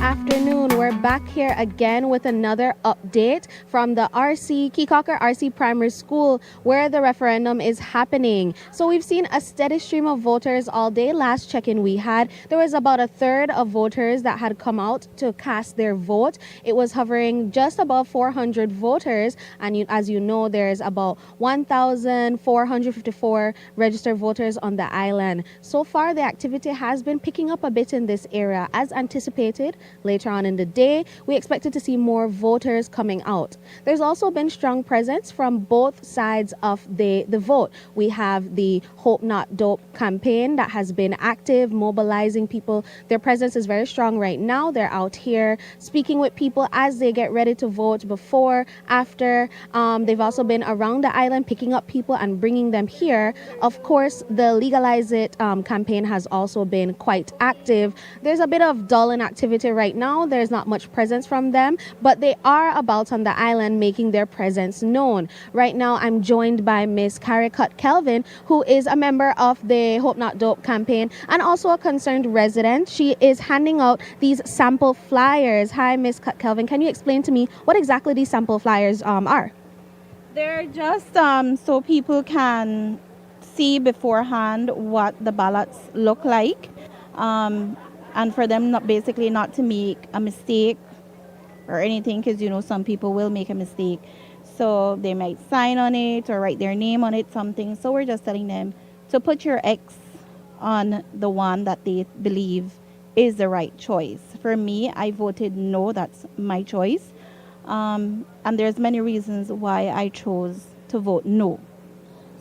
afternoon. We're back here again with another update from the Caye Caulker RC Primary School where the referendum is happening. So we've seen a steady stream of voters all day. Last check-in we had, there was about a third of voters that had come out to cast their vote. It was hovering just above 400 voters, and as you know, there's about 1,454 registered voters on the island. So far, the activity has been picking up a bit in this area. As anticipated, later on in the day, we expected to see more voters coming out. There's also been strong presence from both sides of the vote. We have the Hope Not Dope campaign that has been active, mobilizing people. Their presence is very strong right now. They're out here speaking with people as they get ready to vote, before, after. They've also been around the island picking up people and bringing them here. Of course, the Legalize It campaign has also been quite active. There's a bit of dull inactivity right now. There's not much presence from them, but they are about on the island making their presence known. Right now, I'm joined by Miss Caye Caulker, who is a member of the Hope Not Dope campaign and also a concerned resident. She is handing out these sample flyers. Hi, Miss Caulker. Can you explain to me what exactly these sample flyers are? They're just so people can see beforehand what the ballots look like, and for them not to make a mistake or anything, because some people will make a mistake, so they might sign on it or write their name on it, something. So we're just telling them to put your X on the one that they believe is the right choice. For me, I voted no. That's my choice. And there's many reasons why I chose to vote no.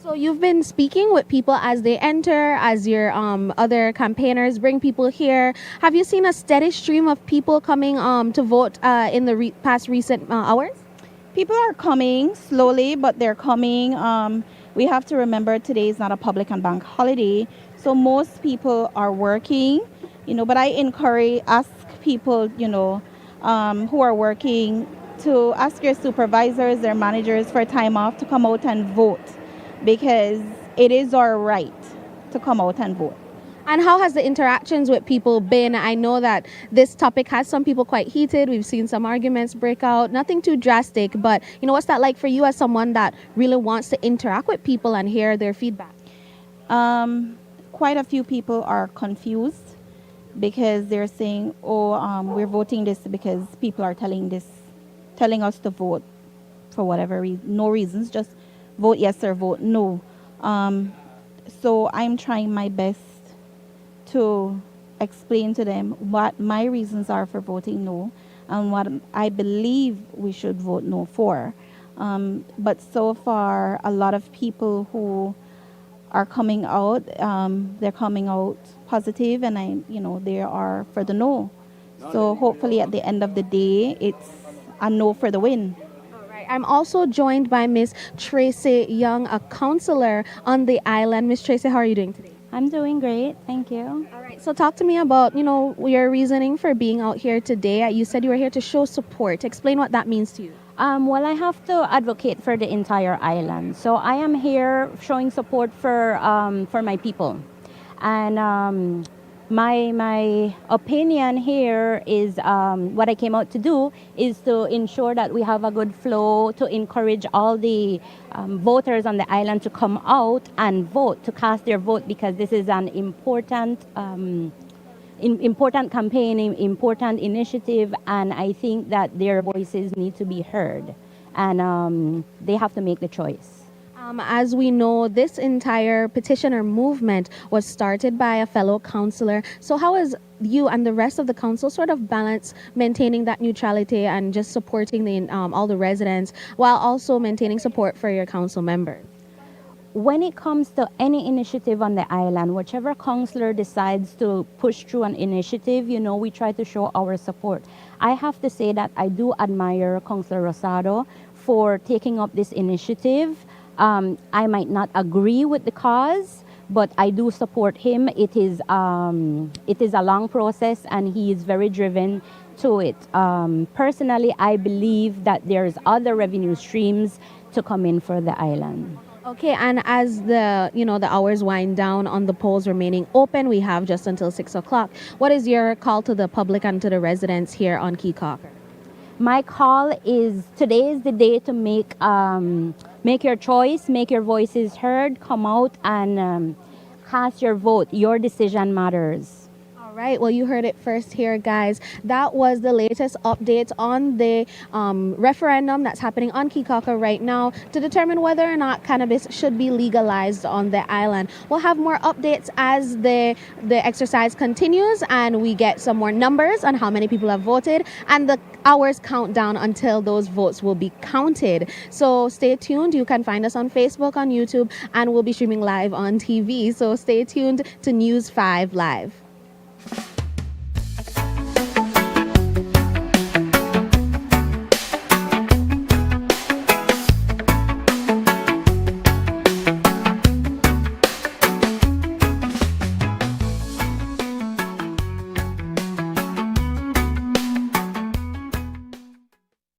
So you've been speaking with people as they enter, as your other campaigners bring people here. Have you seen a steady stream of people coming to vote in the past recent hours? People are coming slowly, but they're coming. We have to remember today is not a public and bank holiday, so most people are working, but I ask people, who are working, to ask your supervisors, their managers for time off to come out and vote, because it is our right to come out and vote. And how has the interactions with people been? I know that this topic has some people quite heated. We've seen some arguments break out. Nothing too drastic, but what's that like for you as someone that really wants to interact with people and hear their feedback? Quite a few people are confused because they're saying, we're voting this because people are telling us to vote for whatever reason, no reasons, just vote yes or vote no. So I'm trying my best to explain to them what my reasons are for voting no and what I believe we should vote no for. But so far, a lot of people who are coming out, they're coming out positive, and they are for the no. So hopefully at the end of the day, it's a no for the win. All right. I'm also joined by Miss Tracy Young, a counselor on the island. Miss Tracy, how are you doing today? I'm doing great, thank you. All right, so talk to me about, your reasoning for being out here today. You said you were here to show support. Explain what that means to you. Well, I have to advocate for the entire island. So I am here showing support for my people. And my opinion here is what I came out to do is to ensure that we have a good flow, to encourage all the voters on the island to come out and vote, to cast their vote, because this is an important important campaign, important initiative, and I think that their voices need to be heard, and they have to make the choice. As we know, this entire petition or movement was started by a fellow councillor. So how is you and the rest of the council sort of balance maintaining that neutrality and just supporting all the residents while also maintaining support for your council members? When it comes to any initiative on the island, whichever councillor decides to push through an initiative, we try to show our support. I have to say that I do admire Councillor Rosado for taking up this initiative. I might not agree with the cause, but I do support him. It is a long process, and he is very driven to it. Personally, I believe that there's other revenue streams to come in for the island. Okay, and as the hours wind down on the polls remaining open, we have just until 6 o'clock. What is your call to the public and to the residents here on Caye Caulker? My call is today is the day to make your choice, make your voices heard, come out and cast your vote. Your decision matters. All right, well, you heard it first here, guys. That was the latest update on the referendum that's happening on Caye Caulker right now to determine whether or not cannabis should be legalized on the island. We'll have more updates as the exercise continues and we get some more numbers on how many people have voted and the hours count down until those votes will be counted. So stay tuned. You can find us on Facebook, on YouTube, and we'll be streaming live on TV. So stay tuned to News 5 Live.